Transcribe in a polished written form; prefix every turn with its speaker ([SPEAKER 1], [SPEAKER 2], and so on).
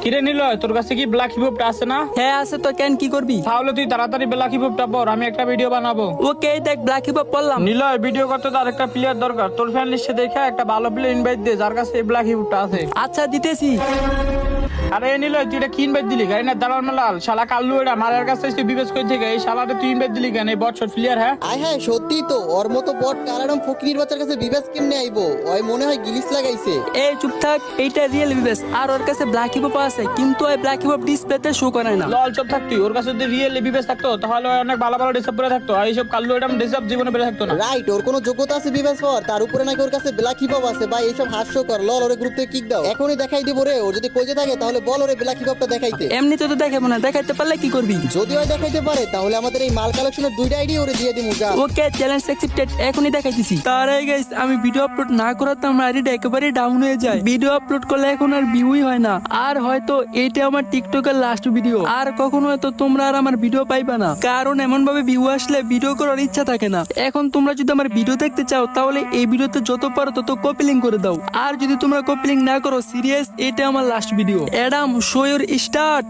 [SPEAKER 1] কিরে নিল তোর কাছে কি ব্ল্যাক হিপহপটা আছে না?
[SPEAKER 2] হ্যাঁ আছে তো, কেন কি করবি?
[SPEAKER 1] তাহলে তুই তাড়াতাড়ি ব্ল্যাক হিপহপটা পর, আমি একটা ভিডিও বানাবো।
[SPEAKER 2] ওকে দেখ ব্ল্যাক হিপ পড়লাম।
[SPEAKER 1] নিলয় ভিডিও করতে তো আরেকটা প্লেয়ার দরকার, তোর ফ্যান লিস্টে দেখে একটা ভালো প্লেয়ার ইনভাইট দে যার কাছে এই ব্ল্যাক হিপহপটা আছে।
[SPEAKER 2] আচ্ছা দিতেছি।
[SPEAKER 1] আরে নিলয় তুই এটা কি ইনভাইট দিলি? গাড়ি না দাঁড়ান লাল শালা কাল্লু, এটা মারার কাছে তুই বিবেচ করে থেকে এই শালাটা তুই ইনভাইট দিলি কেন? এই বটশট প্লেয়ার হ্যাঁ?
[SPEAKER 3] আয় হ্যাঁ সত্যি তো, ওর মতো বট কারাডম ফকির বাচ্চার কাছে বিবেস কেমনে আইবো? ওই মনে হয় গিলিস লাগাইছে।
[SPEAKER 2] এই চুপ থাক, এইটা রিয়েল বিবেস। আর ওর কাছে ব্ল্যাক হিপ আছে, কিন্তু ওই ব্ল্যাক হিপ ডিসপ্লেতে শো করে না।
[SPEAKER 1] লল চুপ থাকতি, ওর কাছে যদি রিয়েল বিবেচ থাকতো তাহলে ও অনেক ভালো ভালো ডিসার্ভ করে থাকতো, আর এইসব কাল্লু এটা ডিসার্ভ জীবনে বেড়ে থাকতো না।
[SPEAKER 3] রাইট, ওর কোনো যোগ্যতা আছে বিবেস হওয়ার, তার উপরে নাকি ওর কাছে ব্ল্যাক হিপ আছে। ভাই এইসব হাস্যকর। লল ওরে গ্রুপ থেকে কিক দাও, এখনই দেখাই দিব রে। ও যদি কইতে থাকে তাহলে বল ওরে ব্ল্যাক হিপটা দেখাইতে।
[SPEAKER 2] এমনিতে তো দেখাবো না, দেখাইতে পারলে কি করবি?
[SPEAKER 3] যদি ওই দেখাইতে পারে তাহলে আমাদের এই মাল কালেকশনের দুইটা আইডি ওরে দিয়ে দিমু যা।
[SPEAKER 2] ওকে চ্যালেঞ্জ অ্যাকসেপ্টেড, এখনই দেখাইতেছি। তার আগে গাইস আমি ভিডিও আপলোড না করাতে আমার আইডিটা একেবারে ডাউন হয়ে যায়। ভিডিও আপলোড করলে এখন আর ভিউই হয় না। আর হয়তো এইটা আমার টিকটকের লাস্ট ভিডিও, আর কখনো হয়তো তোমরা আর আমার ভিডিও পাইবা না, কারণ এমন ভাবে ভিউ আসলে ভিডিও করার ইচ্ছা থাকে না। এখন তোমরা যদি আমার ভিডিও দেখতে চাও তাহলে এই ভিডিওতে যত পারো তত কপি লিঙ্ক করে দাও। আর যদি তোমরা কপি লিঙ্ক না করো সিরিয়াস, এটা আমার last video. Adam show your start.